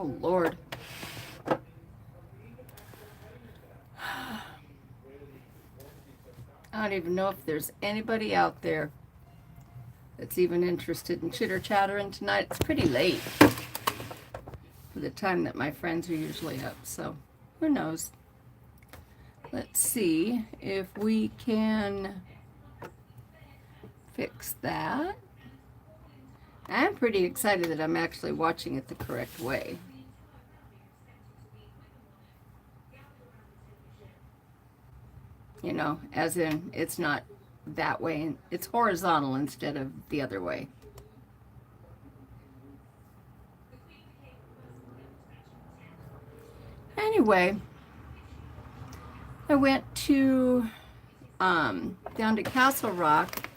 Oh, Lord. I don't even know if there's anybody out there that's even interested in chitter-chattering tonight. It's pretty late for the time that my friends are usually up, so who knows. Let's see if we can fix that. I'm pretty excited that I'm actually watching it the correct way. You know, as in it's not that way, it's horizontal instead of the other way. Anyway, I went to down to Castle Rock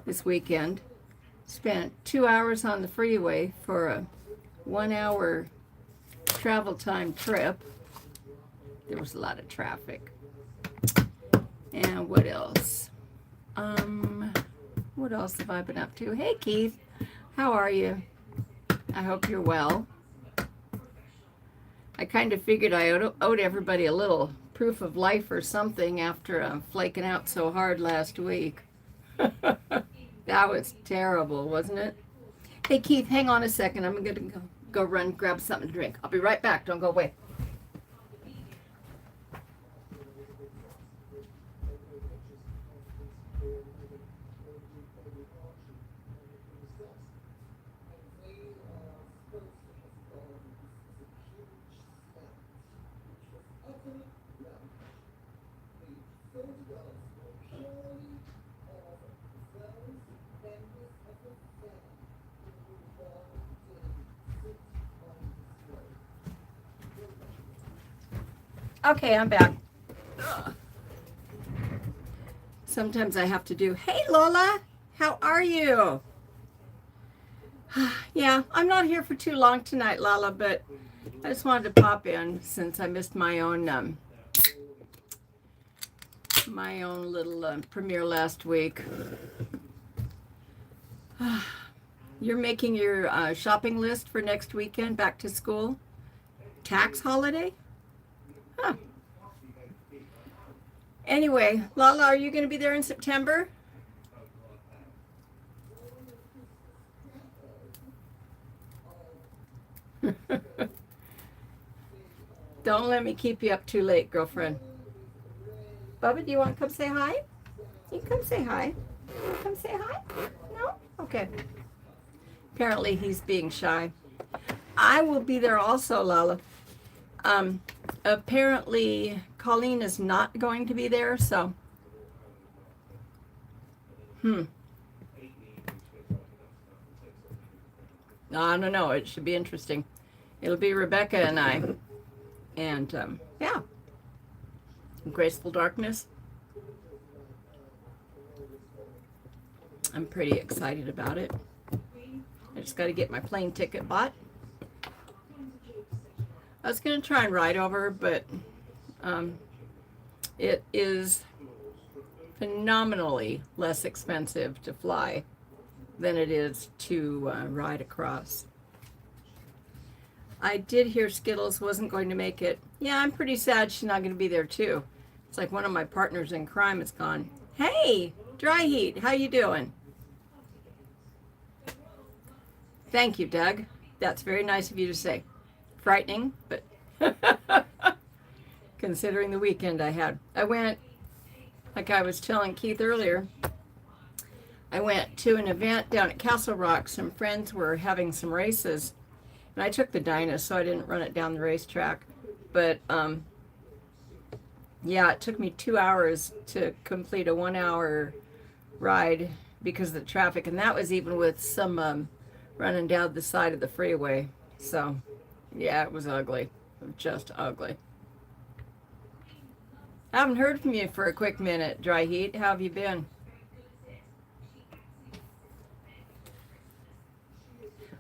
this weekend. Spent 2 hours on the freeway for a 1 hour travel time trip. There was a lot of traffic. And what else? What else have I been up to? Hey, Keith. How are you? I hope you're well. I kind of figured I owed everybody a little proof of life or something after flaking out so hard last week. That was terrible, wasn't it? Hey, Keith, hang on a second. I'm going to go run, grab something to drink. I'll be right back. Don't go away. Okay, I'm back. Ugh. Sometimes I have to do, hey, Lola, how are you? Yeah, I'm not here for too long tonight, Lola, but I just wanted to pop in since I missed my own little premiere last week. You're making your shopping list for next weekend, back to school? Tax holiday? Huh. Anyway, Lala, are you going to be there in September? Don't let me keep you up too late, girlfriend. Bubba, do you want to come say hi? You can come say hi. You want to come say hi? No? Okay. Apparently he's being shy. I will be there also, Lala. Apparently Colleen is not going to be there, so I don't know. It should be interesting. It'll be Rebecca and I, and yeah, Graceful Darkness. I'm pretty excited about it. I just got to get my plane ticket bought. I was going to try and ride over, but it is phenomenally less expensive to fly than it is to ride across. I did hear Skittles wasn't going to make it. Yeah, I'm pretty sad she's not going to be there too. It's like one of my partners in crime is gone. Hey, Dry Heat, how you doing? Thank you, Doug. That's very nice of you to say. Frightening, but considering the weekend I had. I went, like I was telling Keith earlier, I went to an event down at Castle Rock. Some friends were having some races, and I took the Dyna, so I didn't run it down the racetrack. But yeah, it took me 2 hours to complete a 1 hour ride because of the traffic, and that was even with some running down the side of the freeway. So yeah, it was ugly. Just ugly. I haven't heard from you for a quick minute, Dry Heat. How have you been?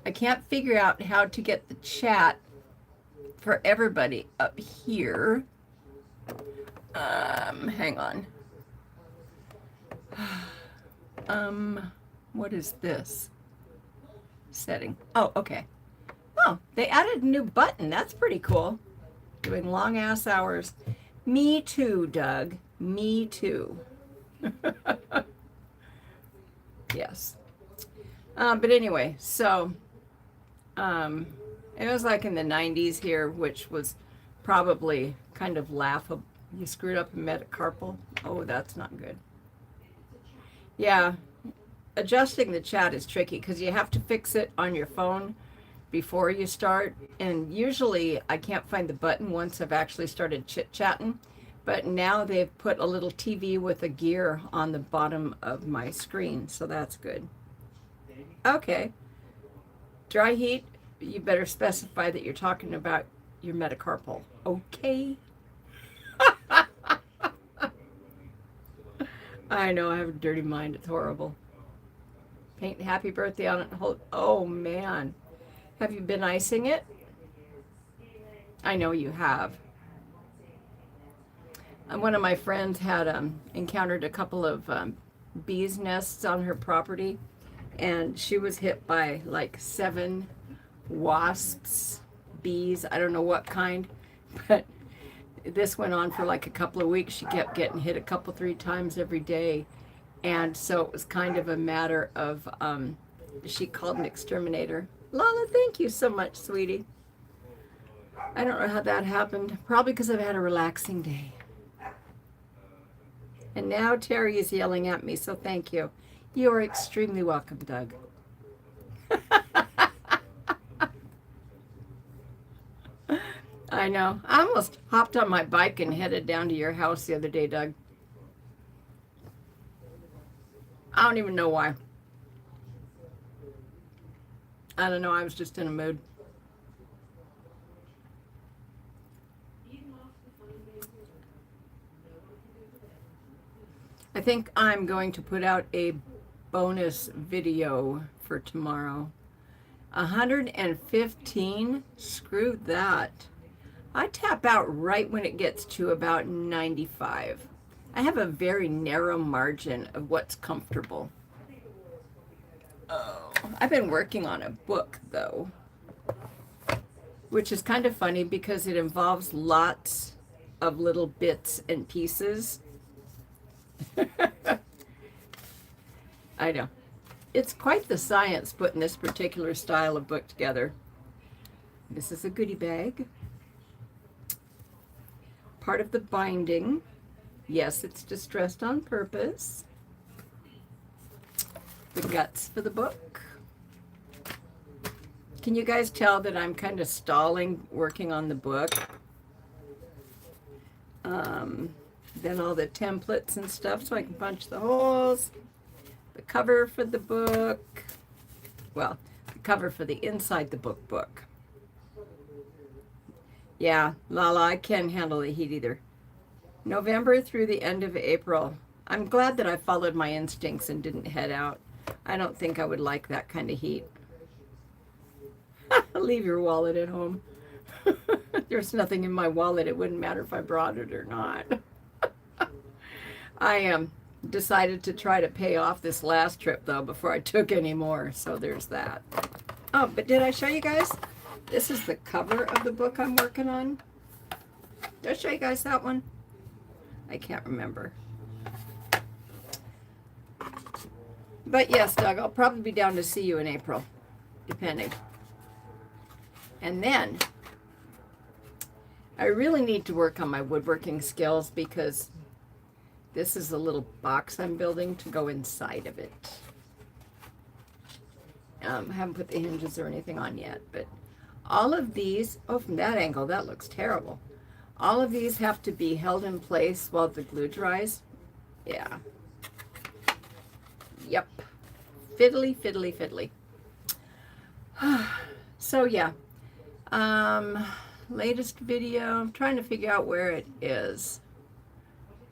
I can't figure out how to get the chat for everybody up here. Hang on. What is this? Setting. Oh, okay. Oh, they added a new button. That's pretty cool. Doing long ass hours. Me too, Doug. Me too. Yes. But anyway, so it was like in the 90s here, which was probably kind of laughable. You screwed up a metacarpal. Oh, that's not good. Yeah, adjusting the chat is tricky because you have to fix it on your phone before you start. And usually I can't find the button once I've actually started chit-chatting. But now they've put a little TV with a gear on the bottom of my screen, so that's good. Okay. Dry heat, you better specify that you're talking about your metacarpal. Okay. I know, I have a dirty mind. It's horrible. Paint happy birthday on it. Oh, man. Have you been icing it? I know you have. One of my friends had encountered a couple of bees' nests on her property, and she was hit by like 7 wasps, bees, I don't know what kind, but this went on for like a couple of weeks. She kept getting hit a couple, 3 times every day, and so it was kind of a matter of, she called an exterminator. Lala, thank you so much, sweetie. I don't know how that happened. Probably because I've had a relaxing day. And now Terry is yelling at me, so thank you. You are extremely welcome, Doug. I know. I almost hopped on my bike and headed down to your house the other day, Doug. I don't even know why. I don't know. I was just in a mood. I think I'm going to put out a bonus video for tomorrow. 115? Screw that. I tap out right when it gets to about 95. I have a very narrow margin of what's comfortable. Oh, I've been working on a book, though, which is kind of funny because it involves lots of little bits and pieces. I know. It's quite the science putting this particular style of book together. This is a goodie bag. Part of the binding. Yes, it's distressed on purpose. The guts for the book. Can you guys tell that I'm kind of stalling working on the book? Then all the templates and stuff so I can punch the holes. The cover for the book. Well, the cover for the inside the book. Yeah, Lala, I can't handle the heat either. November through the end of April. I'm glad that I followed my instincts and didn't head out. I don't think I would like that kind of heat. Leave your wallet at home. There's nothing in my wallet. It wouldn't matter if I brought it or not. I decided to try to pay off this last trip, though, before I took any more. So there's that. Oh, but did I show you guys? This is the cover of the book I'm working on. Did I show you guys that one? I can't remember. But yes, Doug, I'll probably be down to see you in April, depending. And then I really need to work on my woodworking skills because this is a little box I'm building to go inside of it. I haven't put the hinges or anything on yet, but all of these, oh, from that angle, that looks terrible. All of these have to be held in place while the glue dries. Yeah. Yep. Fiddly, fiddly, fiddly. So, yeah. Latest video, I'm trying to figure out where it is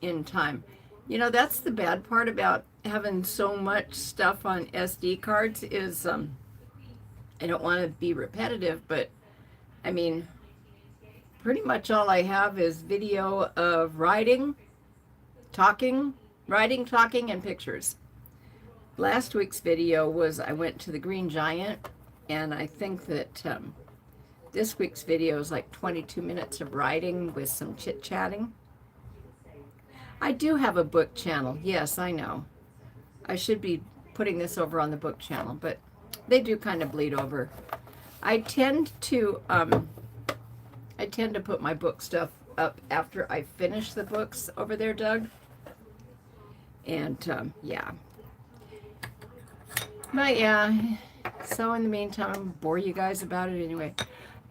in time. You know, that's the bad part about having so much stuff on SD cards is, I don't want to be repetitive, but I mean, pretty much all I have is video of writing, talking, and pictures. Last week's video was I went to the Green Giant, and I think that this week's video is like 22 minutes of writing with some chit-chatting. I do have a book channel. Yes, I know. I should be putting this over on the book channel, but they do kind of bleed over. I tend to put my book stuff up after I finish the books over there, Doug. And yeah. But yeah, so in the meantime, I'll bore you guys about it anyway.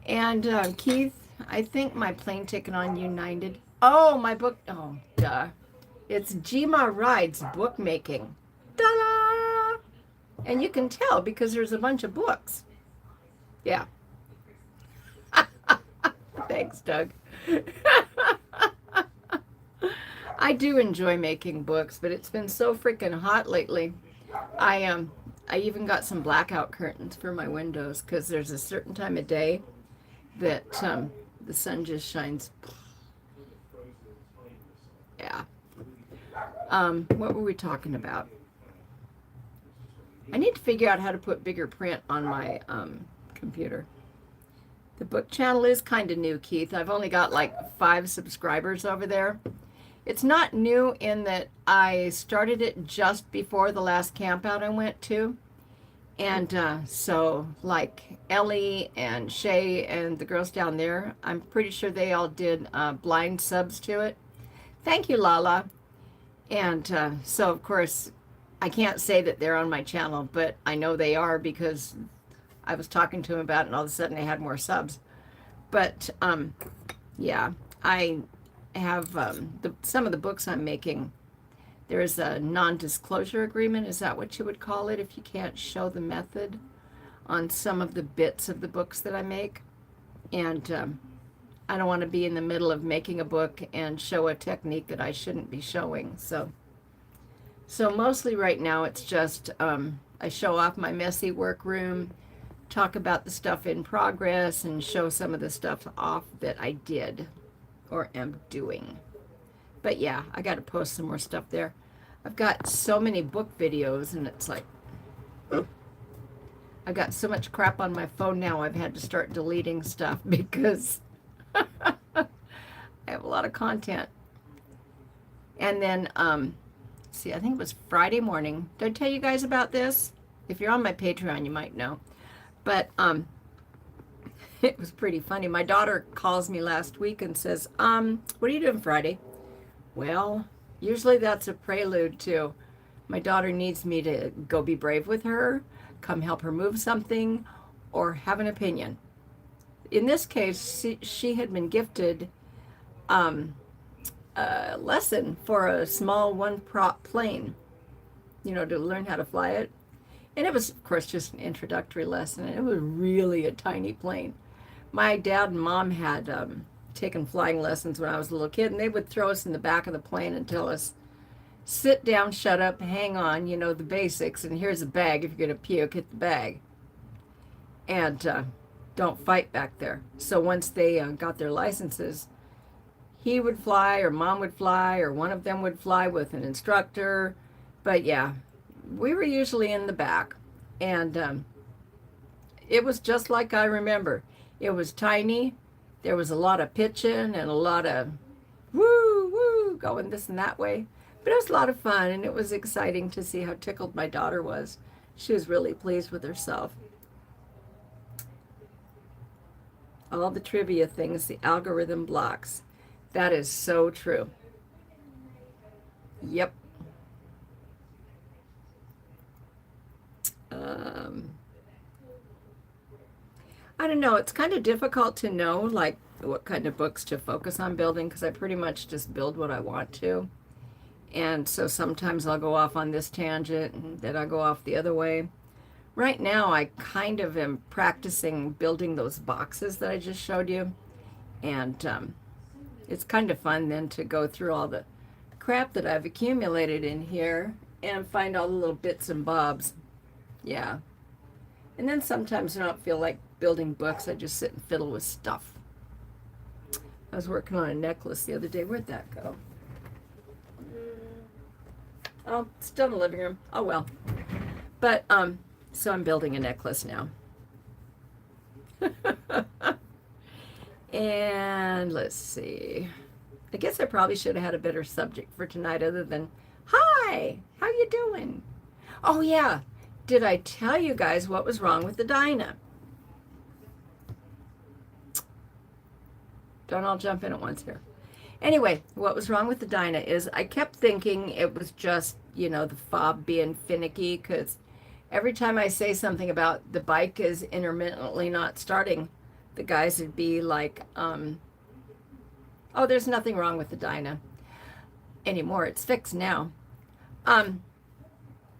And Keith, I think my plane ticket on United. Oh, my book. Oh, duh. It's GmaRides bookmaking. Ta-da! And you can tell because there's a bunch of books. Yeah. Thanks, Doug. I do enjoy making books, but it's been so freaking hot lately. I even got some blackout curtains for my windows because there's a certain time of day that the sun just shines. Yeah. What were we talking about? I need to figure out how to put bigger print on my computer. The book channel is kind of new, Keith. I've only got like 5 subscribers over there. It's not new in that I started it just before the last campout I went to. And so like Ellie and Shay and the girls down there, I'm pretty sure they all did blind subs to it. Thank you, Lala. And so, of course, I can't say that they're on my channel, but I know they are because I was talking to them about it and all of a sudden they had more subs. But yeah, I have some of the books I'm making. There's a non-disclosure agreement, is that what you would call it, if you can't show the method on some of the bits of the books that I make. And I don't want to be in the middle of making a book and show a technique that I shouldn't be showing. So mostly right now it's just I show off my messy workroom, talk about the stuff in progress, and show some of the stuff off that I did or am doing. But yeah, I got to post some more stuff there. I've got so many book videos, and it's like, I've got so much crap on my phone now, I've had to start deleting stuff because I have a lot of content. And then, see, I think it was Friday morning. Did I tell you guys about this? If you're on my Patreon, you might know. But it was pretty funny. My daughter calls me last week and says, what are you doing Friday? Well, usually that's a prelude to my daughter needs me to go be brave with her, come help her move something, or have an opinion. In this case, she had been gifted a lesson for a small one-prop plane, you know, to learn how to fly it. And it was, of course, just an introductory lesson, and it was really a tiny plane. My dad and mom had taken flying lessons when I was a little kid, and they would throw us in the back of the plane and tell us, sit down, shut up, hang on, you know, the basics, and here's a bag. If you're going to puke, hit the bag. And don't fight back there. So once they got their licenses, he would fly, or mom would fly, or one of them would fly with an instructor. But yeah, we were usually in the back. And it was just like I remember. It was tiny. There was a lot of pitching and a lot of woo, woo, going this and that way. But it was a lot of fun, and it was exciting to see how tickled my daughter was. She was really pleased with herself. All the trivia things the algorithm blocks. That is so true. Yep. I don't know. It's kind of difficult to know, like, what kind of books to focus on building, because I pretty much just build what I want to. And so sometimes I'll go off on this tangent, and then I'll go off the other way. Right now, I kind of am practicing building those boxes that I just showed you. And it's kind of fun then to go through all the crap that I've accumulated in here and find all the little bits and bobs. Yeah. And then sometimes when I don't feel like building books, I just sit and fiddle with stuff. I was working on a necklace the other day. Where'd that go? Oh, it's still in the living room. Oh well. But so I'm building a necklace now. And let's see. I guess I probably should have had a better subject for tonight other than, hi, how you doing? Oh yeah, did I tell you guys what was wrong with the Dyna? Don't all jump in at once here. Anyway, what was wrong with the Dyna is I kept thinking it was just, the fob being finicky, because every time I say something about the bike is intermittently not starting, the guys would be like, oh, there's nothing wrong with the Dyna anymore. It's fixed now.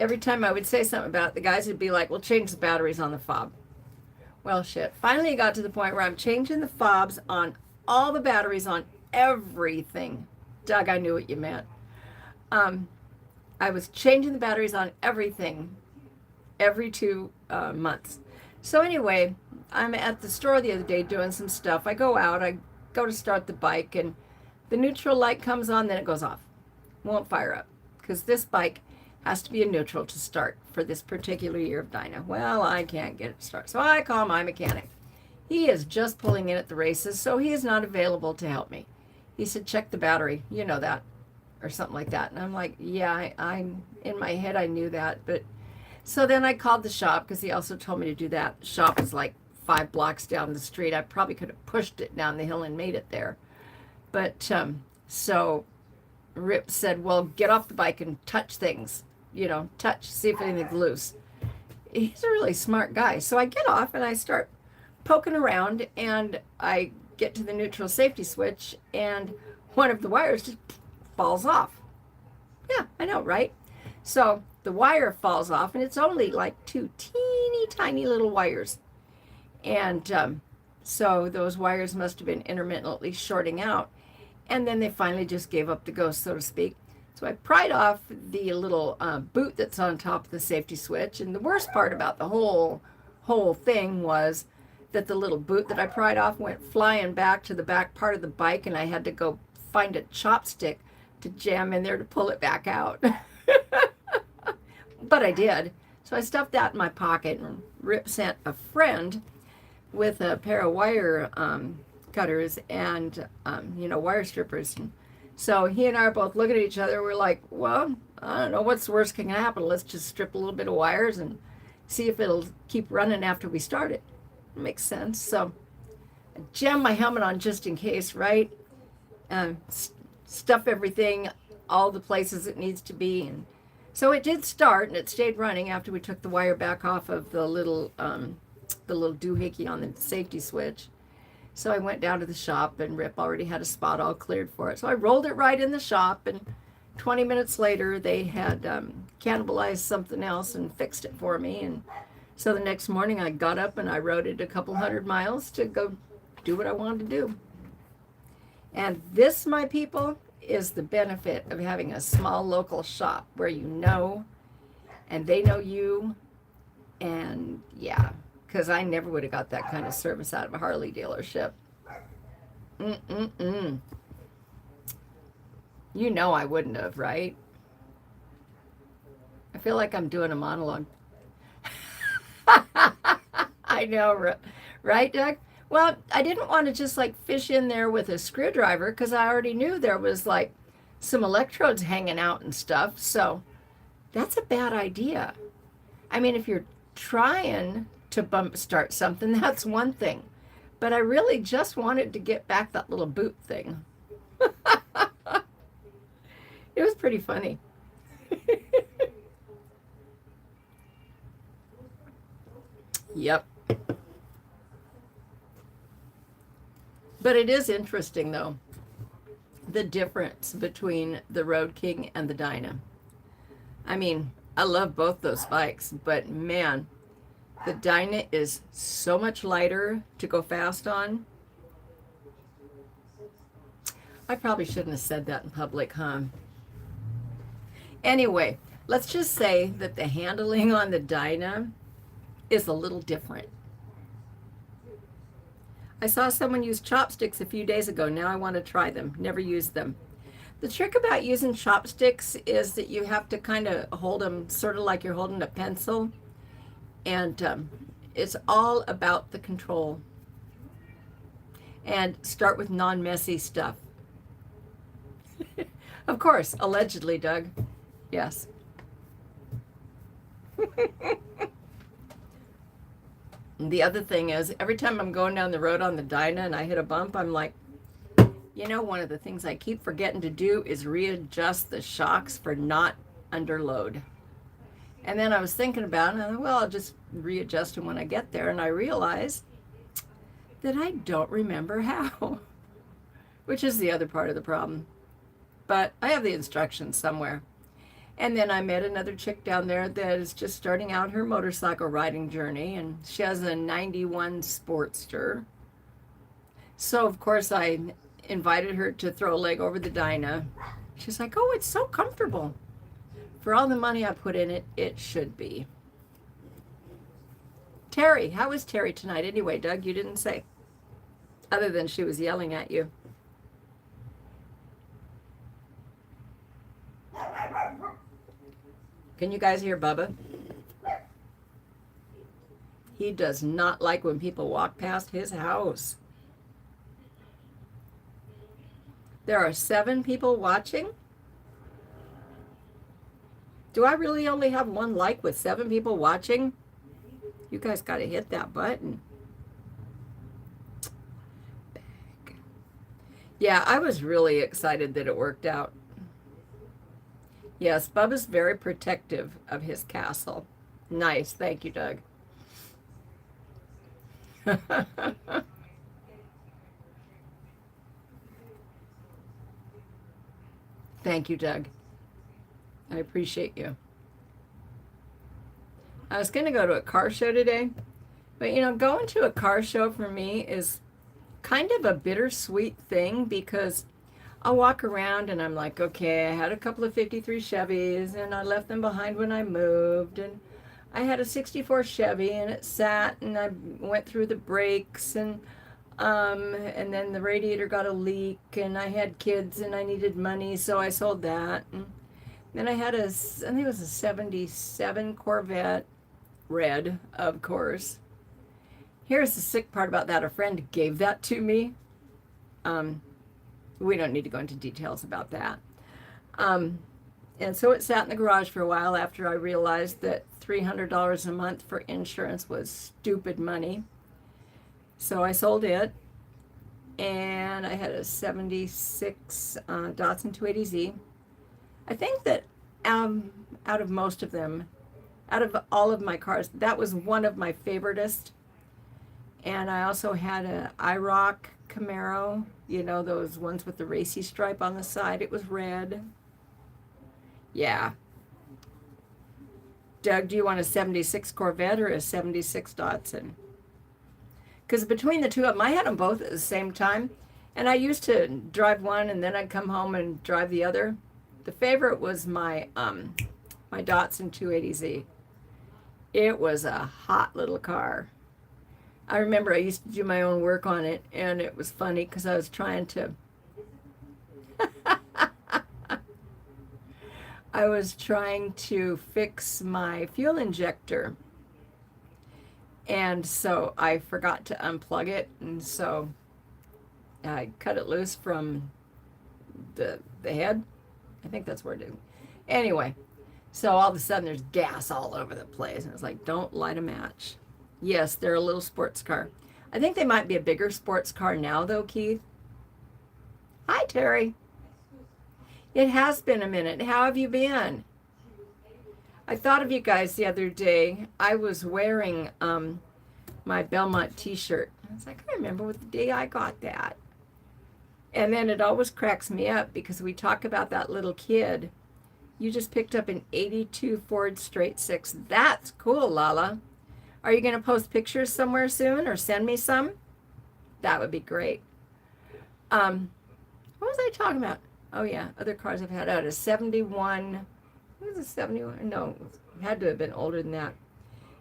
Every time I would say something about it, the guys would be like, well, change the batteries on the fob. Well, shit. Finally, it got to the point where I'm changing the fobs on all the batteries on everything. Doug, I knew what you meant. I was changing the batteries on everything every 2 months. So anyway, I'm at the store the other day doing some stuff. I go out, I go to start the bike, and the neutral light comes on, then it goes off. Won't fire up, because this bike has to be in neutral to start for this particular year of Dyna. Well, I can't get it to start, so I call my mechanic. He is just pulling in at the races, so he is not available to help me. He said, check the battery, you know that, or something like that. And I'm like, yeah, I'm in my head, I knew that. But so then I called the shop, because he also told me to do that. The shop is like 5 blocks down the street. I probably could have pushed it down the hill and made it there. But so Rip said, well, get off the bike and touch things, touch, see if anything's loose. He's a really smart guy. So I get off and I start poking around, and I get to the neutral safety switch, and one of the wires just falls off. Yeah, I know, right? So the wire falls off, and it's only like 2 teeny tiny little wires. And so those wires must have been intermittently shorting out, and then they finally just gave up the ghost, so to speak. So I pried off the little boot that's on top of the safety switch, and the worst part about the whole thing was that the little boot that I pried off went flying back to the back part of the bike, and I had to go find a chopstick to jam in there to pull it back out. But I did. So I stuffed that in my pocket, and Rip sent a friend with a pair of wire cutters and, wire strippers. And so he and I are both looking at each other. We're like, well, I don't know, what's the worst can happen? Let's just strip a little bit of wires and see if it'll keep running after we start it. Makes sense. So I jam my helmet on just in case, right? Stuff everything all the places it needs to be, and so it did start, and it stayed running after we took the wire back off of the little doohickey on the safety switch. So I went down to the shop, and Rip already had a spot all cleared for it. So I rolled it right in the shop, and 20 minutes later they had cannibalized something else and fixed it for me. And so the next morning I got up and I rode it a couple 100 miles to go do what I wanted to do. And this, my people, is the benefit of having a small local shop where you know, and they know you, and yeah, because I never would have got that kind of service out of a Harley dealership. You know I wouldn't have, right? I feel like I'm doing a monologue. I know, right, Doug? Well, I didn't want to just like fish in there with a screwdriver, because I already knew there was like some electrodes hanging out and stuff. So that's a bad idea. I mean, if you're trying to bump start something, that's one thing. But I really just wanted to get back that little boot thing. It was pretty funny. Yep. But it is interesting, though, the difference between the Road King and the Dyna. I mean, I love both those bikes, but man, the Dyna is so much lighter to go fast on. I probably shouldn't have said that in public, huh? Anyway, let's just say that the handling on the Dyna is a little different. I saw someone use chopsticks a few days ago. Now I want to try them. Never used them. The trick about using chopsticks is that you have to kind of hold them sort of like you're holding a pencil. And it's all about the control. and start with non-messy stuff. Of course, allegedly, Doug. Yes. The other thing is, every time I'm going down the road on the Dyna and I hit a bump, I'm like, one of the things I keep forgetting to do is readjust the shocks for not under load. And then I was thinking about it, and I thought, well, I'll just readjust them when I get there. And I realized that I don't remember how, which is the other part of the problem. But I have the instructions somewhere. And then I met another chick down there that is just starting out her motorcycle riding journey, and she has a 91 Sportster. So, of course, I invited her to throw a leg over the Dyna. She's like, oh, it's so comfortable. For all the money I put in it, it should be. Terry, how was Terry tonight anyway, Doug? You didn't say. Other than she was yelling at you. Can you guys hear Bubba? He does not like when people walk past his house. There are 7 people watching. Do I really only have 1 like with 7 people watching? You guys got to hit that button. Yeah, I was really excited that it worked out. Yes, Bubba's very protective of his castle. Nice. Thank you, Doug. Thank you, Doug. I appreciate you. I was going to go to a car show today, but going to a car show for me is kind of a bittersweet thing, because I'll walk around and I'm like, okay, I had a couple of 53 Chevys and I left them behind when I moved, and I had a 64 Chevy and it sat and I went through the brakes, and then the radiator got a leak, and I had kids and I needed money, so I sold that. And then I had I think it was a 77 Corvette, red, of course. Here's the sick part about that. A friend gave that to me. We don't need to go into details about that. And so it sat in the garage for a while after I realized that $300 a month for insurance was stupid money. So I sold it, and I had a 76 Datsun 280Z. I think that out of most of them, out of all of my cars, that was one of my favoritist. And I also had a IROC Camaro, those ones with the racy stripe on the side. It was red. Yeah. Doug, do you want a 76 Corvette or a 76 Datsun? Because between the two of them, I had them both at the same time. And I used to drive one, and then I'd come home and drive the other. The favorite was my my Datsun 280Z. It was a hot little car. I remember I used to do my own work on it, and it was funny because I was trying to fix my fuel injector, and so I forgot to unplug it, and so I cut it loose from the head. I think that's where it is. Anyway, so all of a sudden there's gas all over the place, and it's like, don't light a match. Yes, they're a little sports car. I think they might be a bigger sports car now, though, Keith. Hi, Terry. It has been a minute. How have you been? I thought of you guys the other day. I was wearing my Belmont t-shirt. I was like, I remember what the day I got that. And then it always cracks me up because we talk about that little kid. You just picked up an 82 Ford Straight Six. That's cool, Lala. Are you going to post pictures somewhere soon or send me some? That would be great. What was I talking about? Oh, yeah, other cars I've had. I had a 71. What was a 71? No, it had to have been older than that.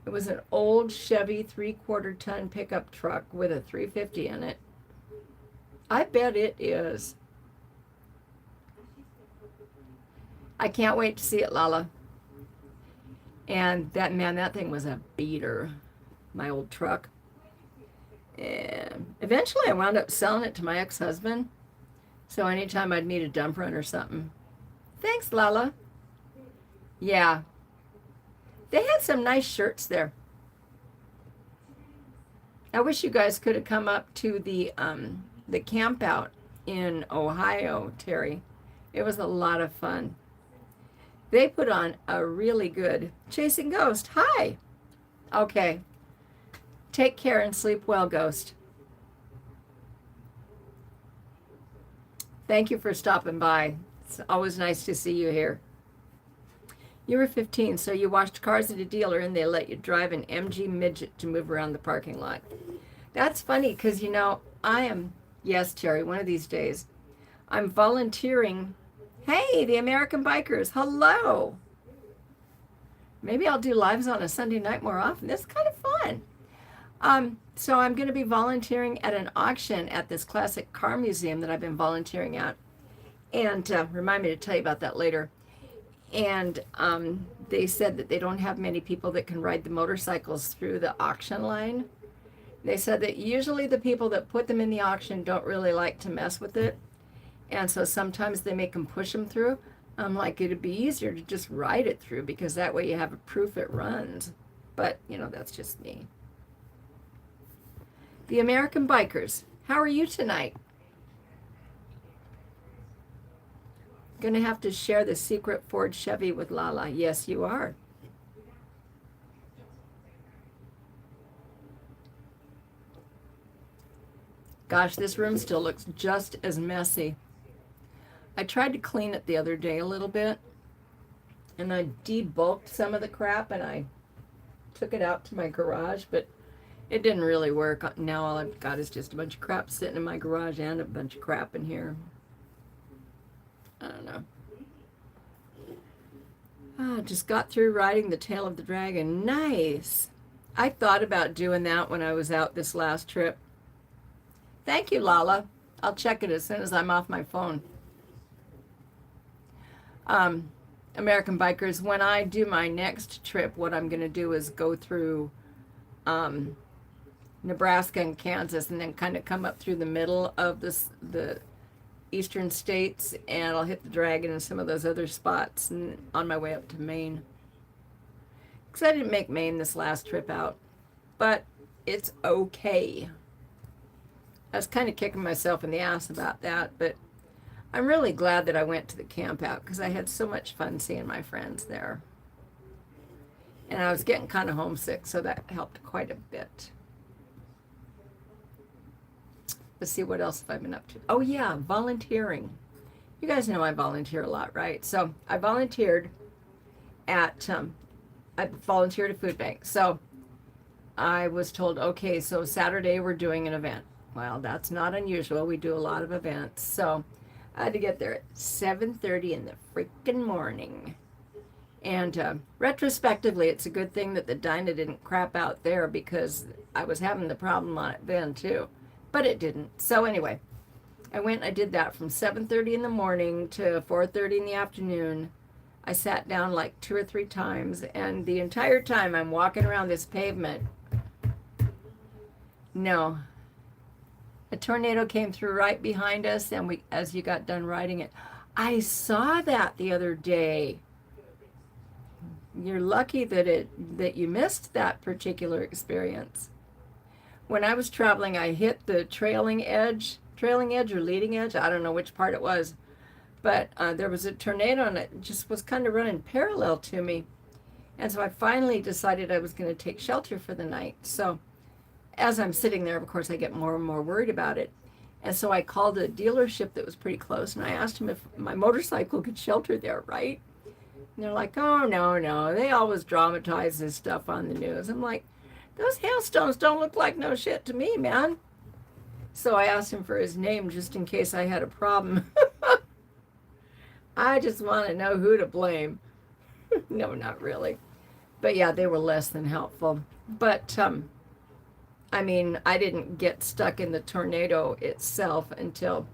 It was an old Chevy 3/4 ton pickup truck with a 350 in it. I bet it is. I can't wait to see it, Lala. And that thing was a beater, my old truck. And eventually I wound up selling it to my ex-husband. So anytime I'd need a dump run or something. Thanks, Lala. Yeah. They had some nice shirts there. I wish you guys could have come up to the camp out in Ohio, Terry. It was a lot of fun. They put on a really good Chasing Ghost. Hi. Okay. Take care and sleep well, Ghost. Thank you for stopping by. It's always nice to see you here. You were 15, so you washed cars at a dealer and they let you drive an MG midget to move around the parking lot. That's funny because, you know, yes, Terry, one of these days, I'm volunteering. Hey, the American Bikers, hello. Maybe I'll do lives on a Sunday night more often. This is kind of fun. So I'm going to be volunteering at an auction at this classic car museum that I've been volunteering at. And remind me to tell you about that later. And they said that they don't have many people that can ride the motorcycles through the auction line. They said that usually the people that put them in the auction don't really like to mess with it. And so sometimes they make them push them through. I'm like, it'd be easier to just ride it through because that way you have a proof it runs. But, you know, that's just me. The American Bikers, how are you tonight? Gonna have to share the secret Ford Chevy with Lala. Yes, you are. Gosh, this room still looks just as messy. I tried to clean it the other day a little bit, and I debulked some of the crap, and I took it out to my garage, but it didn't really work. Now all I've got is just a bunch of crap sitting in my garage and a bunch of crap in here. I don't know. Just got through riding the tail of the dragon. Nice. I thought about doing that when I was out this last trip. Thank you, Lala. I'll check it as soon as I'm off my phone. American Bikers, when I do my next trip, what I'm going to do is go through Nebraska and Kansas and then kind of come up through the middle of the eastern states, and I'll hit the Dragon and some of those other spots and on my way up to Maine. Because I didn't make Maine this last trip out, but it's okay. I was kind of kicking myself in the ass about that, but I'm really glad that I went to the camp out because I had so much fun seeing my friends there. And I was getting kind of homesick, so that helped quite a bit. Let's see, what else have I been up to? Oh yeah, volunteering. You guys know I volunteer a lot, right? So I volunteered at a food bank. So I was told, okay, so Saturday we're doing an event. Well, that's not unusual. We do a lot of events. So I had to get there at 7:30 in the freaking morning. And retrospectively, it's a good thing that the Dyna didn't crap out there because I was having the problem on it then too. But it didn't. So anyway, I went and I did that from 7:30 in the morning to 4:30 in the afternoon. I sat down like 2 or 3 times, and the entire time I'm walking around this pavement. No. A tornado came through right behind us, and as you got done riding it, I saw that the other day. You're lucky that you missed that particular experience. When I was traveling, I hit the trailing edge or leading edge. I don't know which part it was, but there was a tornado and it just was kind of running parallel to me. And so I finally decided I was going to take shelter for the night. So as I'm sitting there, of course, I get more and more worried about it. And so I called a dealership that was pretty close, and I asked them if my motorcycle could shelter there, right? And they're like, oh, no. They always dramatize this stuff on the news. I'm like, those hailstones don't look like no shit to me, man. So I asked him for his name just in case I had a problem. I just want to know who to blame. No, not really. But yeah, they were less than helpful. But, I mean, I didn't get stuck in the tornado itself until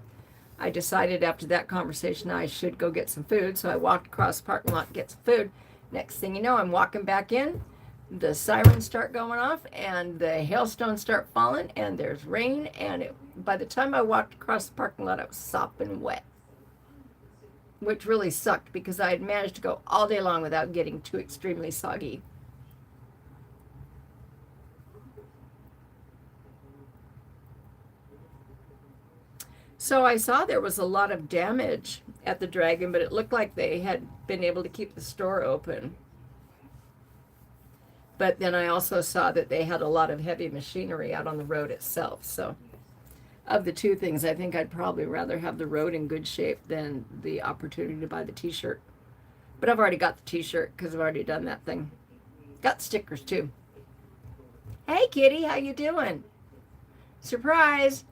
I decided after that conversation I should go get some food. So I walked across the parking lot to get some food. Next thing you know, I'm walking back in. the sirens start going off and the hailstones start falling and there's rain, and by the time I walked across the parking lot, I was sopping wet, which really sucked because I had managed to go all day long without getting too extremely soggy. So I saw there was a lot of damage at the Dragon, but it looked like they had been able to keep the store open. But then I also saw that they had a lot of heavy machinery out on the road itself. So of the two things, I think I'd probably rather have the road in good shape than the opportunity to buy the t-shirt. But I've already got the t-shirt because I've already done that thing. Got stickers too. Hey Kitty, how you doing? Surprise!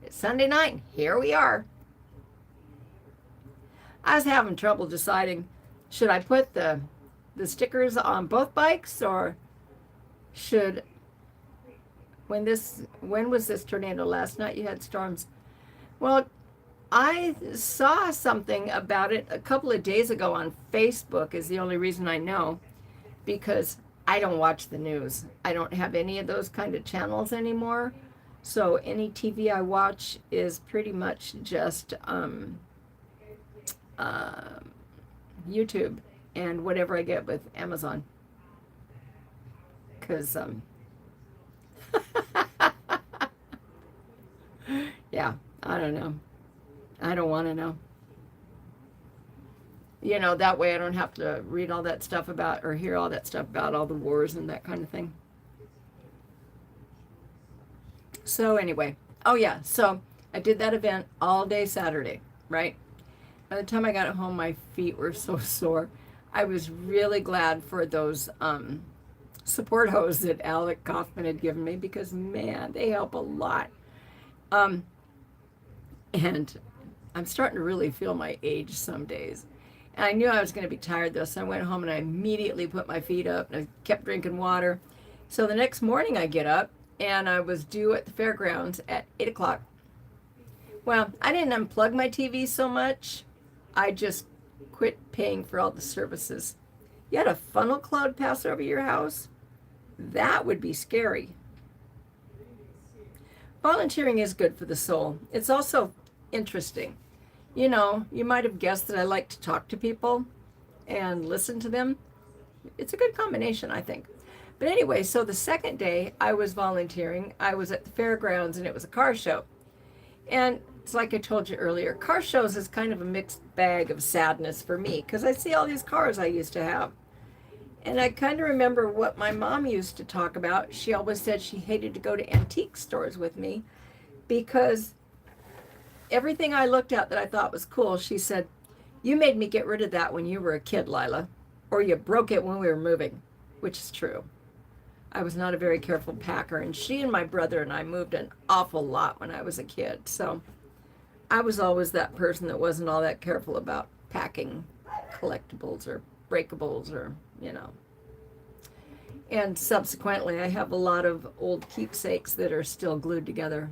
It's Sunday night and here we are. I was having trouble deciding, should I put the stickers on both bikes, or should, when was this tornado? Last night you had storms. Well, I saw something about it a couple of days ago on Facebook, is the only reason I know, because I don't watch the news. I don't have any of those kind of channels anymore. So any TV I watch is pretty much just YouTube and whatever I get with Amazon. Because, yeah, I don't know. I don't want to know. You know, that way I don't have to read all that stuff about, or hear all that stuff about all the wars and that kind of thing. So anyway, oh yeah, so I did that event all day Saturday, right? By the time I got home, my feet were so sore. I was really glad for those support hose that Alec Kaufman had given me, because man, they help a lot. And I'm starting to really feel my age some days. And I knew I was going to be tired though, so I went home and I immediately put my feet up and I kept drinking water. So the next morning I get up and I was due at the fairgrounds at 8 o'clock. Well, I didn't unplug my TV so much. I just quit paying for all the services. You had a funnel cloud pass over your house? That would be scary. Volunteering is good for the soul. It's also interesting. You know, you might have guessed that I like to talk to people and listen to them. It's a good combination, I think. But anyway, so the second day I was volunteering, I was at the fairgrounds and it was a car show. And it's like I told you earlier, car shows is kind of a mixed bag of sadness for me, because I see all these cars I used to have. And I kind of remember what my mom used to talk about. She always said she hated to go to antique stores with me because everything I looked at that I thought was cool, she said, you made me get rid of that when you were a kid, Lila, or you broke it when we were moving, which is true. I was not a very careful packer, and she and my brother and I moved an awful lot when I was a kid. So I was always that person that wasn't all that careful about packing collectibles or breakables, or, you know. And subsequently, I have a lot of old keepsakes that are still glued together.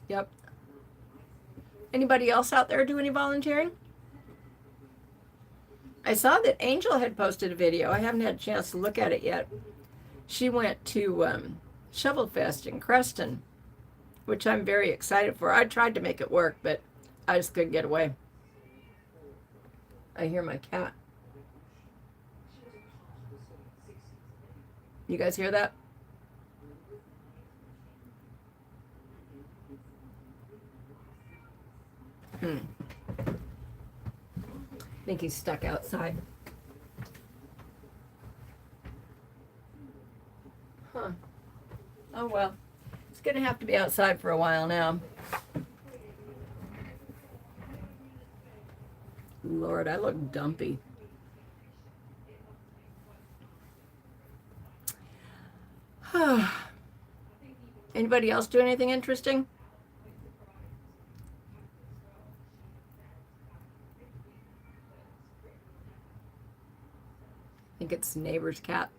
Yep. Anybody else out there do any volunteering? I saw that Angel had posted a video. I haven't had a chance to look at it yet. She went to Shovel Fest in Creston, which I'm very excited for. I tried to make it work, but I just couldn't get away. I hear my cat. You guys hear that? I think he's stuck outside. Huh. Oh well. It's gonna have to be outside for a while now. Lord, I look dumpy. Anybody else do anything interesting? I think it's neighbor's cat.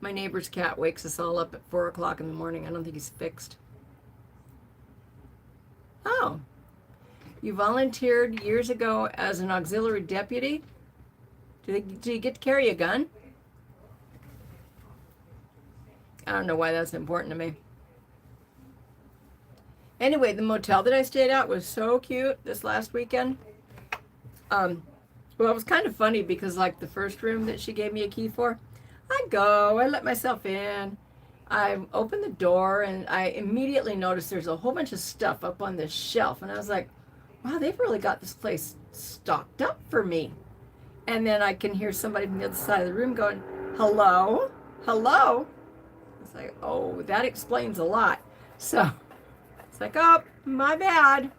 My neighbor's cat wakes us all up at 4 o'clock in the morning. I don't think he's fixed. Oh, you volunteered years ago as an auxiliary deputy? Do you get to carry a gun? I don't know why that's important to me. Anyway, the motel that I stayed at was so cute this last weekend. Well, it was kind of funny because like the first room that she gave me a key for, I let myself in. I opened the door and I immediately noticed there's a whole bunch of stuff up on this shelf. And I was like, wow, they've really got this place stocked up for me. And then I can hear somebody from the other side of the room going, hello? Hello? It's like, oh, that explains a lot. So it's like, oh, my bad.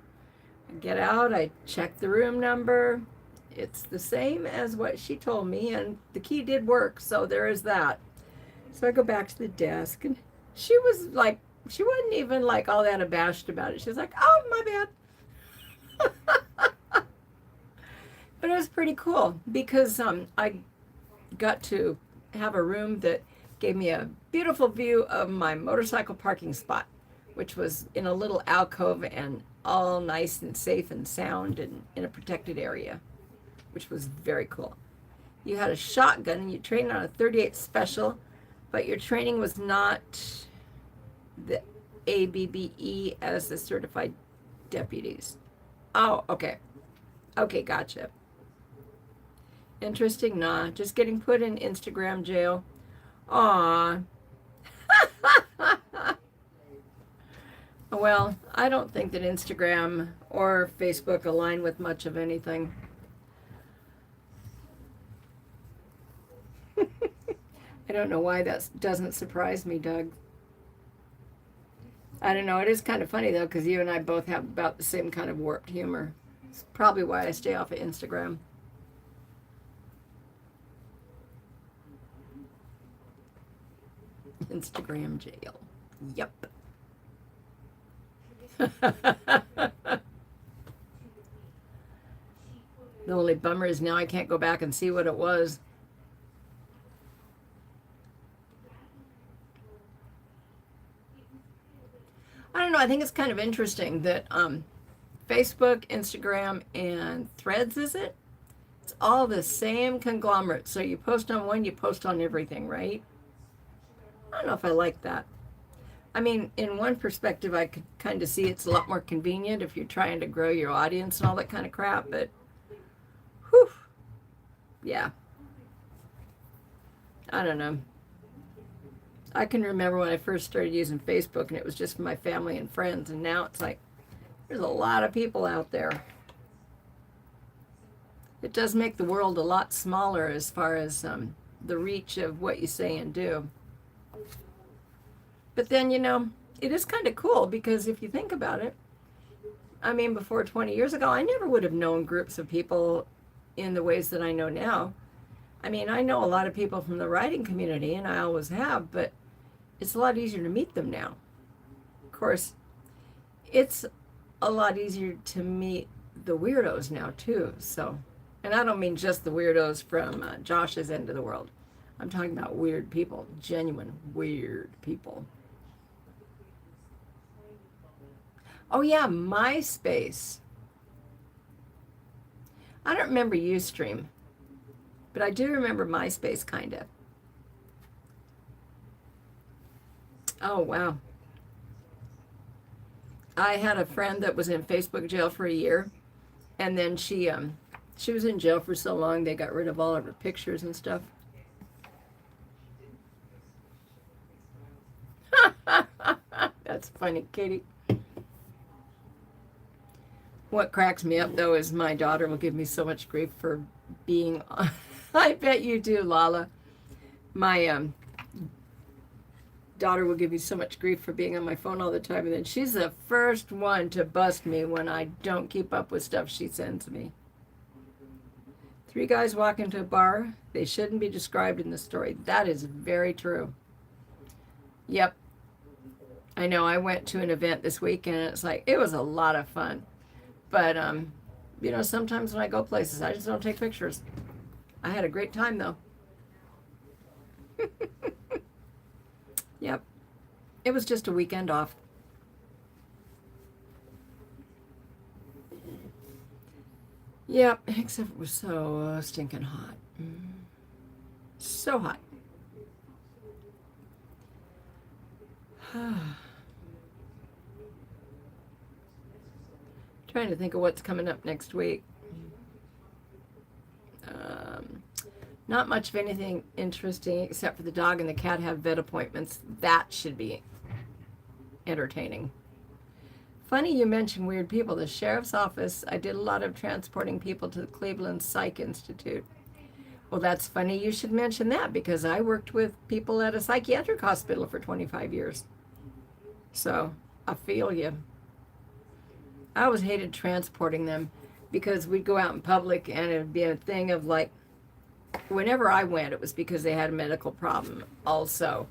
I get out, I check the room number. It's the same as what she told me, and the key did work, so there is that. So I go back to the desk, and she was like, she wasn't even like all that abashed about it. She was like, oh, my bad. But it was pretty cool because I got to have a room that gave me a beautiful view of my motorcycle parking spot, which was in a little alcove and all nice and safe and sound and in a protected area, which was very cool. You had a shotgun and you trained on a 38 special, but your training was not the ABBE as the certified deputies. Oh, okay. Okay, gotcha. Interesting, nah. Just getting put in Instagram jail. Aw. Well, I don't think that Instagram or Facebook align with much of anything. I don't know why that doesn't surprise me, Doug. I don't know. It is kind of funny, though, because you and I both have about the same kind of warped humor. It's probably why I stay off of Instagram. Instagram jail. Yep. The only bummer is now I can't go back and see what it was. I don't know. I think it's kind of interesting that Facebook, Instagram, and Threads, is it? It's all the same conglomerate. So you post on one, you post on everything, right? I don't know if I like that. I mean, in one perspective, I could kind of see it's a lot more convenient if you're trying to grow your audience and all that kind of crap, but whew, yeah. I don't know. I can remember when I first started using Facebook and it was just for my family and friends, and now it's like there's a lot of people out there. It does make the world a lot smaller as far as the reach of what you say and do. But then, you know, it is kind of cool because if you think about it, I mean, before 20 years ago, I never would have known groups of people in the ways that I know now. I mean, I know a lot of people from the writing community, and I always have, but it's a lot easier to meet them now. Of course, it's a lot easier to meet the weirdos now, too. So, and I don't mean just the weirdos from Josh's end of the world. I'm talking about weird people, genuine weird people. Oh yeah, MySpace. I don't remember Ustream, but I do remember MySpace, kind of. Oh wow. I had a friend that was in Facebook jail for a year, and then she was in jail for so long they got rid of all of her pictures and stuff. That's funny, Katie. What cracks me up, though, is my daughter will give me so much grief for being on. I bet you do, Lala. My daughter will give me so much grief for being on my phone all the time, and then she's the first one to bust me when I don't keep up with stuff she sends me. 3 guys walk into a bar. They shouldn't be described in the story. That is very true. Yep. I know. I went to an event this week, and it's like, it was a lot of fun. But, you know, sometimes when I go places, I just don't take pictures. I had a great time, though. Yep. It was just a weekend off. Yep, except it was so stinking hot. So hot. Trying to think of what's coming up next week. Not much of anything interesting except for the dog and the cat have vet appointments. That should be entertaining. Funny you mention weird people. The sheriff's office, I did a lot of transporting people to the Cleveland Psych Institute. Well, that's funny you should mention that because I worked with people at a psychiatric hospital for 25 years. So I feel you. I always hated transporting them because we'd go out in public and it would be a thing of like, whenever I went, it was because they had a medical problem also.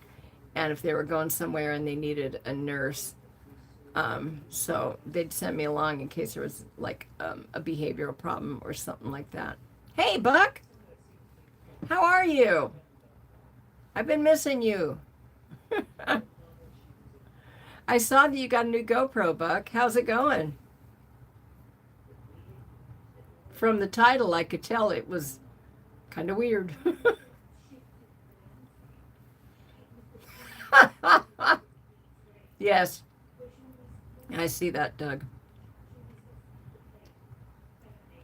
And if they were going somewhere and they needed a nurse, so they'd send me along in case there was like a behavioral problem or something like that. Hey, Buck! How are you? I've been missing you. I saw that you got a new GoPro, Buck. How's it going? From the title, I could tell it was kind of weird. Yes, I see that, Doug.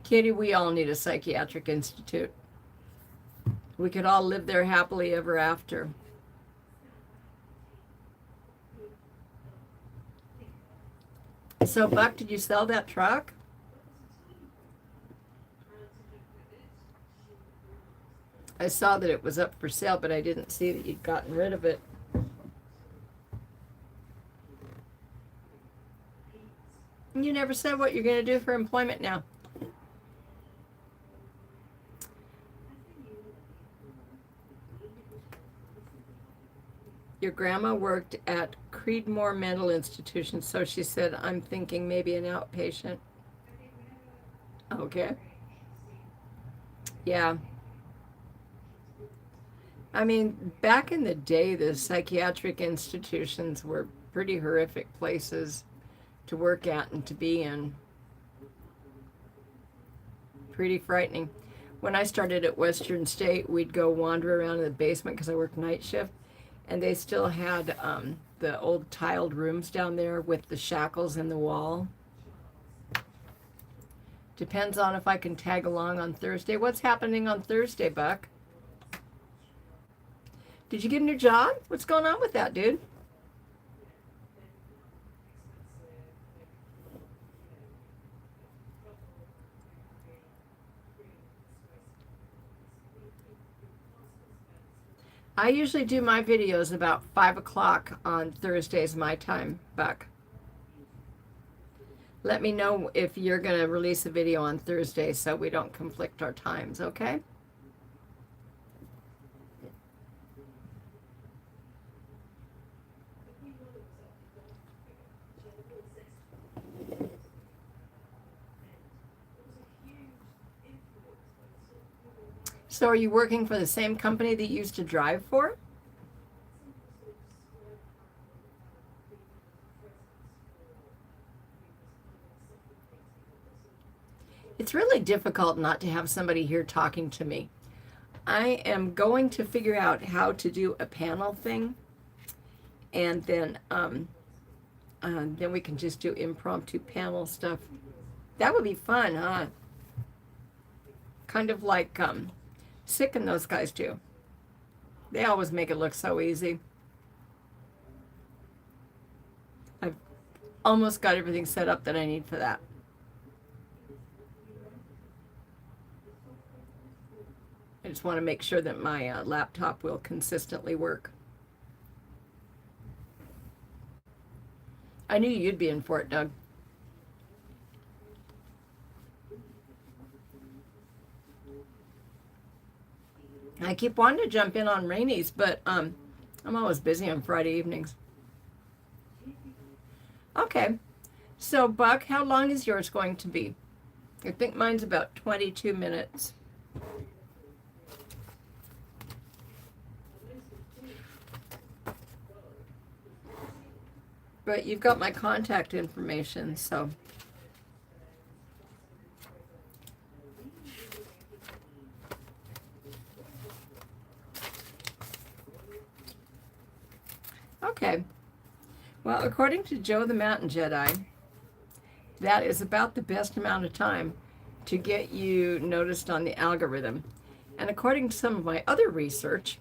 Kitty, we all need a psychiatric institute. We could all live there happily ever after. So, Buck, did you sell that truck? I saw that it was up for sale, but I didn't see that you'd gotten rid of it. You never said what you're going to do for employment now. Your grandma worked at Creedmoor Mental Institution, so she said, I'm thinking maybe an outpatient. Okay. Yeah. I mean, back in the day, the psychiatric institutions were pretty horrific places to work at and to be in. Pretty frightening. When I started at Western State, we'd go wander around in the basement because I worked night shift, and they still had the old tiled rooms down there with the shackles in the wall. Depends on if I can tag along on Thursday. What's happening on Thursday, Buck? Did you get a new job? What's going on with that, dude? I usually do my videos about 5 o'clock on Thursdays, my time, Buck. Let me know if you're going to release a video on Thursday so we don't conflict our times, okay? So are you working for the same company that you used to drive for? It's really difficult not to have somebody here talking to me. I am going to figure out how to do a panel thing, and then we can just do impromptu panel stuff. That would be fun, huh? Kind of like Sick and those guys do. They always make it look so easy. I've almost got everything set up that I need for that. I just want to make sure that my laptop will consistently work. I knew you'd be in for it, Doug. I keep wanting to jump in on Rainey's, but I'm always busy on Friday evenings. Okay, so Buck, how long is yours going to be? I think mine's about 22 minutes. But you've got my contact information, so. Well, according to Joe the Mountain Jedi, that is about the best amount of time to get you noticed on the algorithm. And according to some of my other research,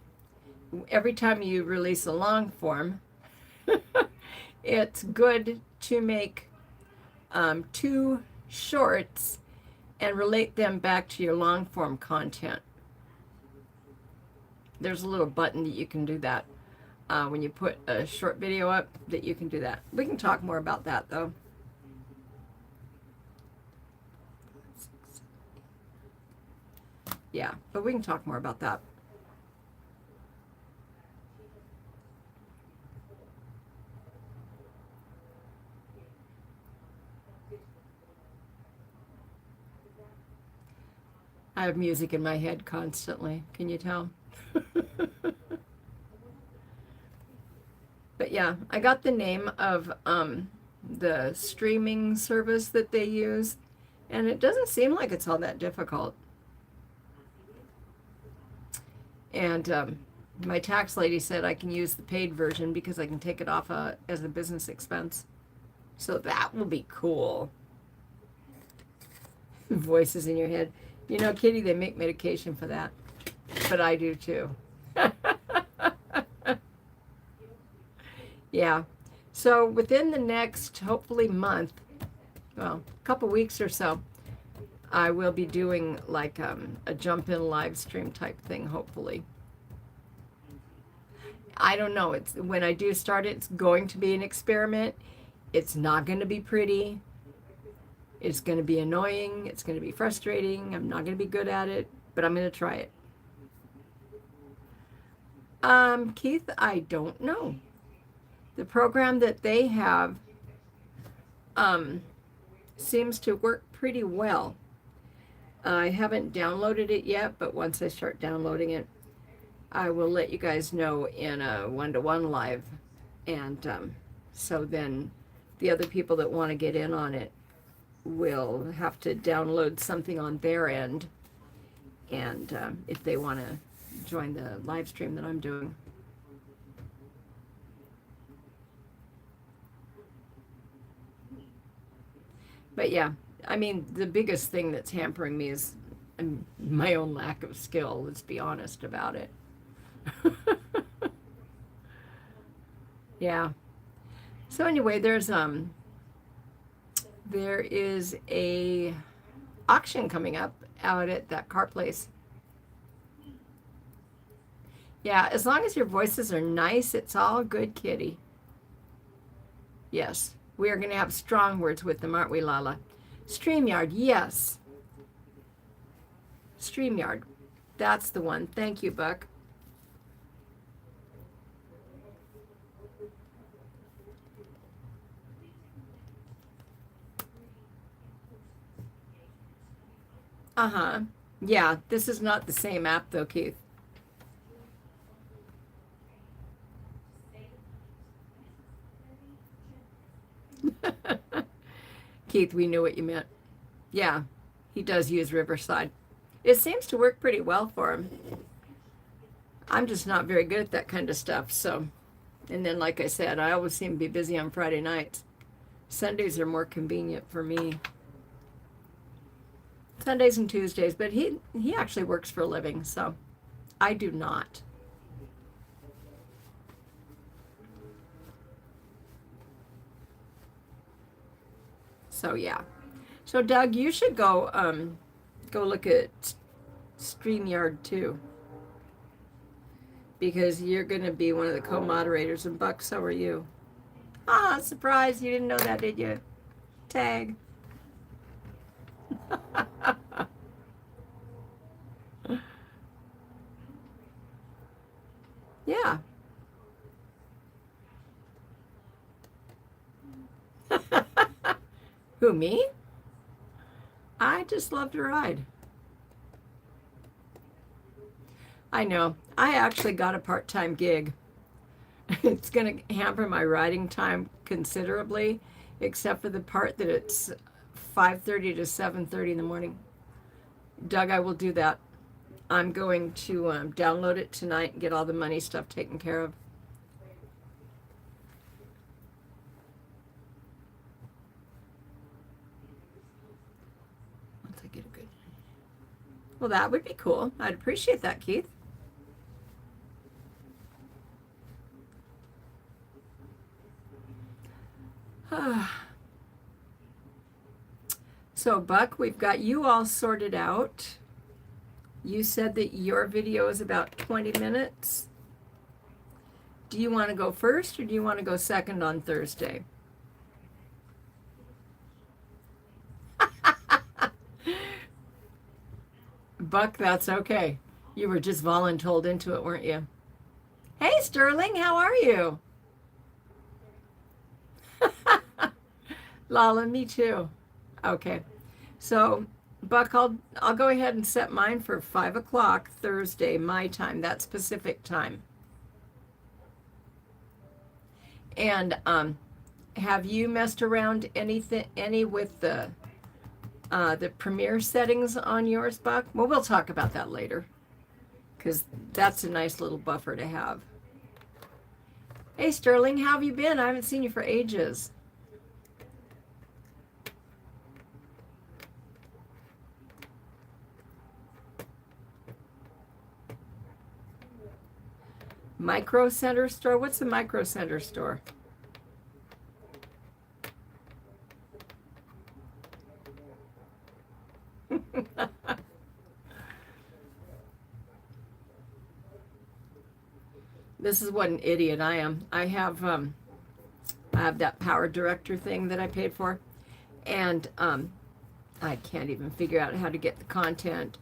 every time you release a long form, it's good to make 2 shorts and relate them back to your long form content. There's a little button that you can do that when you put a short video up, that you can do that. We can talk more about that though. Yeah, but we can talk more about that. I have music in my head constantly. Can you tell? But yeah, I got the name of the streaming service that they use, and it doesn't seem like it's all that difficult. And my tax lady said I can use the paid version because I can take it off as a business expense. So that will be cool. Voices in your head. You know, Kitty, they make medication for that. But I do too. Yeah. So within the next, hopefully, month, well, a couple weeks or so, I will be doing like a jump-in live stream type thing, hopefully. I don't know. It's when I do start it, it's going to be an experiment. It's not going to be pretty. It's going to be annoying. It's going to be frustrating. I'm not going to be good at it, but I'm going to try it. Keith, I don't know. The program that they have seems to work pretty well. I haven't downloaded it yet, but once I start downloading it, I will let you guys know in a one-to-one live. And so then the other people that want to get in on it will have to download something on their end, and if they want to join the live stream that I'm doing. But yeah, I mean, the biggest thing that's hampering me is my own lack of skill. Let's be honest about it. Yeah. So anyway, there is a auction coming up out at that car place. Yeah, as long as your voices are nice, it's all good, Kitty. Yes, we are going to have strong words with them, aren't we, Lala? StreamYard, yes. StreamYard, that's the one. Thank you, Buck. Uh-huh. Yeah, this is not the same app, though, Keith. Keith, we knew what you meant. Yeah, he does use Riverside. It seems to work pretty well for him. I'm just not very good at that kind of stuff, so. And then, like I said, I always seem to be busy on Friday nights. Sundays are more convenient for me. Sundays and Tuesdays, but he actually works for a living, so I do not. So yeah. So Doug, you should go look at StreamYard too, because you're going to be one of the co-moderators, and Buck, so are you. Ah, surprise! You didn't know that, did you? Tag. Yeah. Who, me? I just love to ride. I know. I actually got a part-time gig. It's going to hamper my riding time considerably, except for the part that it's 5:30 to 7:30 in the morning. Doug, I will do that. I'm going to download it tonight and get all the money stuff taken care of. get a good. Well, that would be cool. I'd appreciate that, Keith. So, Buck, we've got you all sorted out. You said that your video is about 20 minutes. Do you want to go first or do you want to go second on Thursday? Buck, that's okay. You were just voluntold into it, weren't you? Hey, Sterling, how are you? Lala, me too. Okay. So, Buck, I'll go ahead and set mine for 5 o'clock Thursday, my time. That's Pacific time. And have you messed around any with the premiere settings on yours, Buck? Well, we'll talk about that later, because that's a nice little buffer to have. Hey, Sterling, how have you been? I haven't seen you for ages. Micro Center store? What's a Micro Center store? This is what an idiot I am. I have that Power Director thing that I paid for, and I can't even figure out how to get the content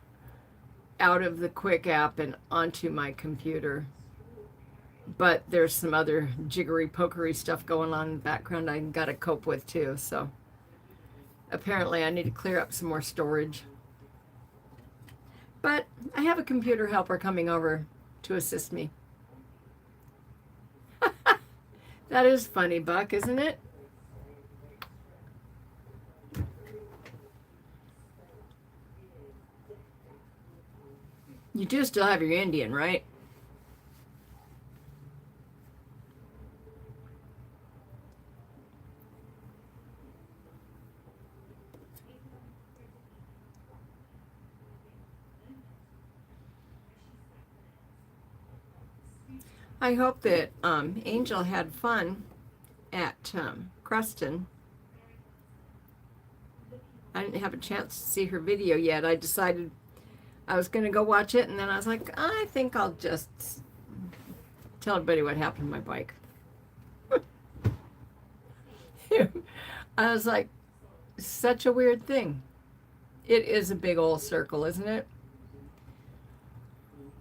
out of the Quick app and onto my computer. But there's some other jiggery pokery stuff going on in the background I got to cope with too. So apparently I need to clear up some more storage. But I have a computer helper coming over to assist me. That is funny, Buck, isn't it? You do still have your Indian, right? I hope that Angel had fun at Cruston. I didn't have a chance to see her video yet. I decided I was going to go watch it, and then I was like, I think I'll just tell everybody what happened to my bike. I was like, such a weird thing. It is a big old circle, isn't it?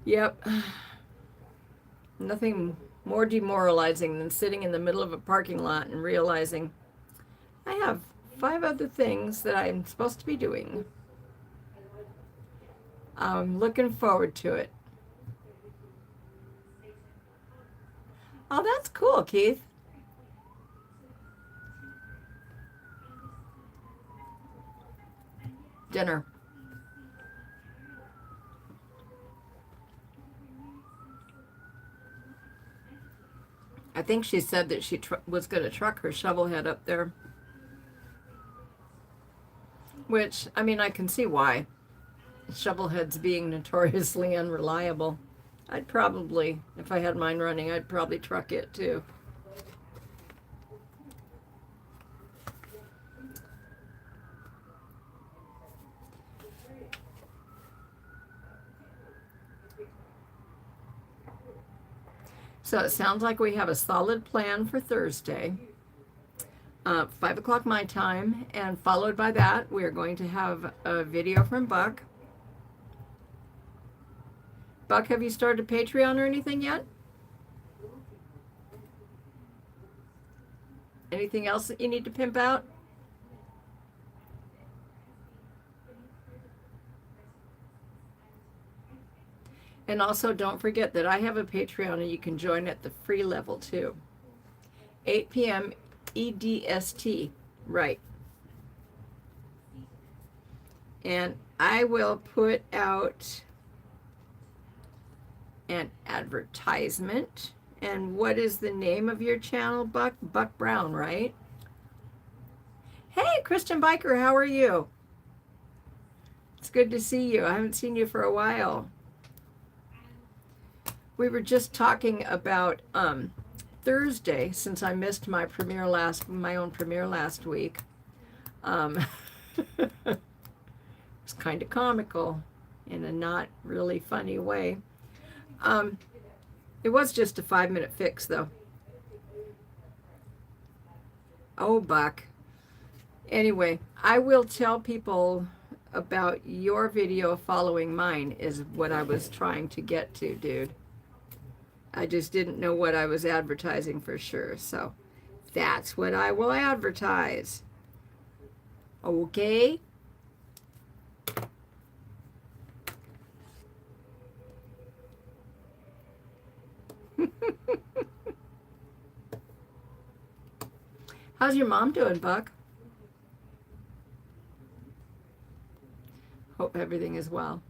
Yep. Nothing more demoralizing than sitting in the middle of a parking lot and realizing I have 5 other things that I'm supposed to be doing. I'm looking forward to it. Oh, that's cool, Keith. Dinner. I think she said that she was going to truck her shovel head up there. Which, I mean, I can see why. Shovel heads being notoriously unreliable. I'd probably, if I had mine running, I'd probably truck it too. So it sounds like we have a solid plan for Thursday, 5 o'clock my time, and followed by that, we are going to have a video from Buck. Buck, have you started Patreon or anything yet? Anything else that you need to pimp out? And also, don't forget that I have a Patreon and you can join at the free level too. 8 p.m. EDST, right. And I will put out an advertisement. And what is the name of your channel, Buck? Buck Brown, right? Hey, Christian Biker, how are you? It's good to see you. I haven't seen you for a while. We were just talking about Thursday, since I missed my own premiere last week. It was kind of comical in a not really funny way. It was just a 5-minute fix, though. Oh, Buck. Anyway, I will tell people about your video following mine, is what I was trying to get to, dude. I just didn't know what I was advertising for sure, so that's what I will advertise. Okay? How's your mom doing, Buck? Hope everything is well.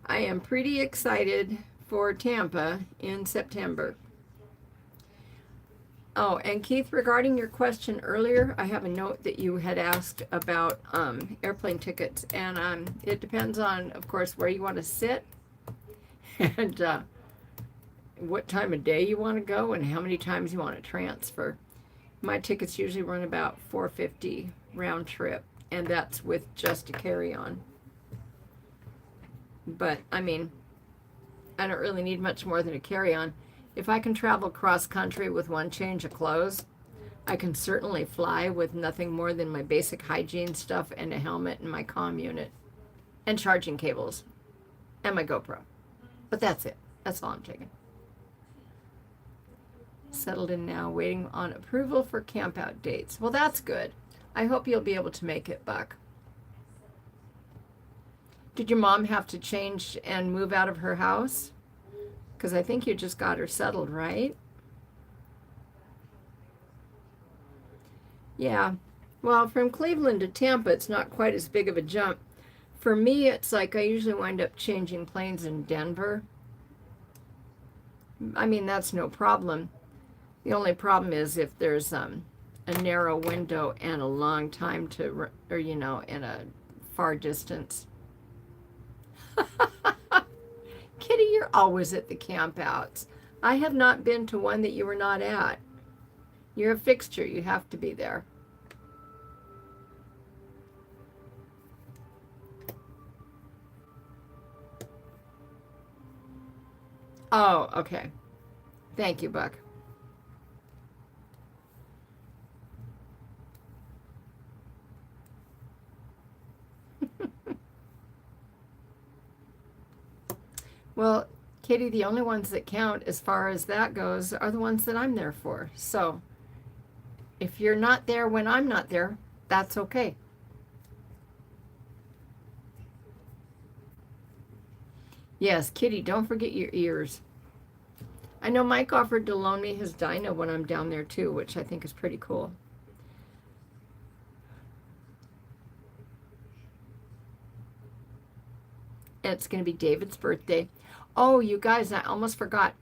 I am pretty excited for Tampa in September. Oh, and Keith, regarding your question earlier, I have a note that you had asked about airplane tickets, and it depends on, of course, where you want to sit and what time of day you want to go and how many times you want to transfer. My tickets usually run about $450 round trip, and that's with just a carry-on. But, I mean, I don't really need much more than a carry-on. If I can travel cross-country with one change of clothes, I can certainly fly with nothing more than my basic hygiene stuff and a helmet and my comm unit and charging cables and my GoPro. But that's it. That's all I'm taking. Settled in now, waiting on approval for camp-out dates. Well, that's good. I hope you'll be able to make it, Buck. Did your mom have to change and move out of her house? Because I think you just got her settled, right? Yeah. Well, from Cleveland to Tampa, it's not quite as big of a jump. For me, it's like I usually wind up changing planes in Denver. I mean, that's no problem. The only problem is if there's a narrow window and a long time to, or, you know, in a far distance. Kitty, you're always at the campouts. I have not been to one that you were not at. You're a fixture. You have to be there. Oh, okay. Thank you, Buck. Well, Kitty, the only ones that count as far as that goes are the ones that I'm there for. So if you're not there when I'm not there, that's okay. Yes, Kitty, don't forget your ears. I know Mike offered to loan me his dyno when I'm down there too, which I think is pretty cool. And it's going to be David's birthday. Oh, you guys, I almost forgot.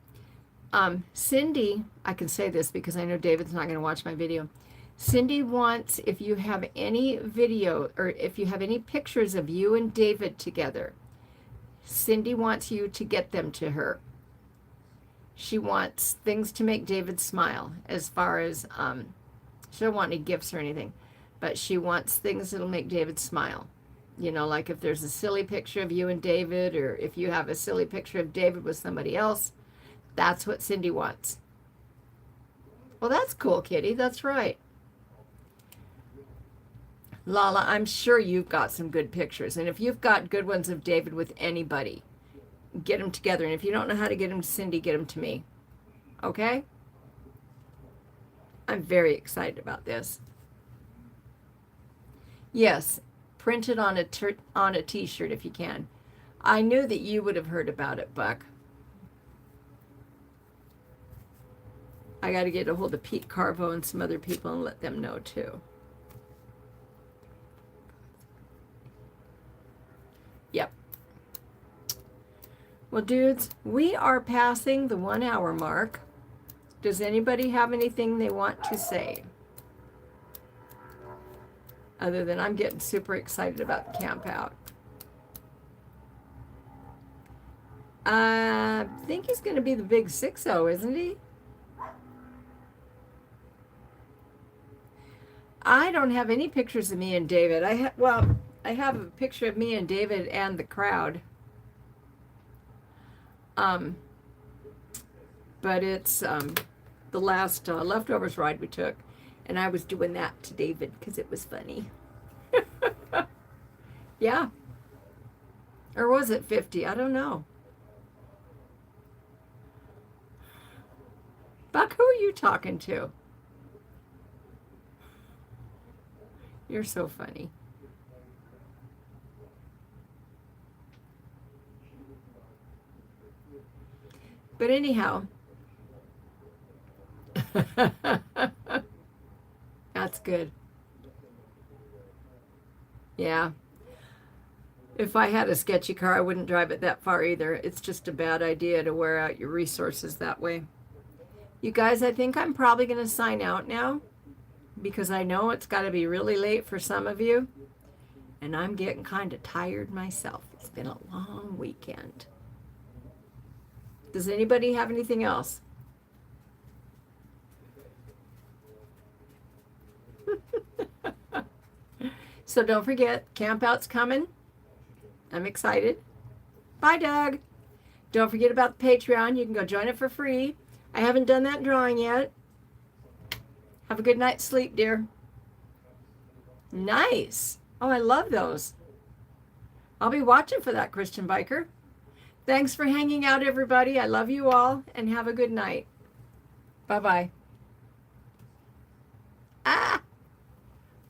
Cindy, I can say this because I know David's not going to watch my video. Cindy wants, if you have any video or if you have any pictures of you and David together, Cindy wants you to get them to her. She wants things to make David smile, as far as, she don't want any gifts or anything, but she wants things that'll make David smile. You know, like if there's a silly picture of you and David, or if you have a silly picture of David with somebody else, that's what Cindy wants. Well, that's cool, Kitty. That's right. Lala, I'm sure you've got some good pictures. And if you've got good ones of David with anybody, get them together. And if you don't know how to get them to Cindy, get them to me. Okay? I'm very excited about this. Yes. Print it on a t-shirt if you can. I knew that you would have heard about it, Buck. I got to get a hold of Pete Carvo and some other people and let them know too. Yep. Well, dudes, we are passing the 1 hour mark. Does anybody have anything they want to say? Other than I'm getting super excited about the camp out. I think he's going to be the big 6-0, isn't he? I don't have any pictures of me and David. I have a picture of me and David and the crowd. But it's the last leftovers ride we took, and I was doing that to David because it was funny. Yeah. Or was it 50? I don't know. Buck, who are you talking to? You're so funny. But anyhow, that's good. Yeah. If I had a sketchy car, I wouldn't drive it that far either. It's just a bad idea to wear out your resources that way. You guys, I think I'm probably going to sign out now because I know it's got to be really late for some of you. And I'm getting kind of tired myself. It's been a long weekend. Does anybody have anything else? So don't forget, camp out's coming. I'm excited. Bye, Doug. Don't forget about the Patreon. You can go join it for free. I haven't done that drawing yet. Have a good night's sleep, dear. Nice. Oh, I love those. I'll be watching for that, Christian Biker. Thanks for hanging out, everybody. I love you all, and have a good night. Bye-bye.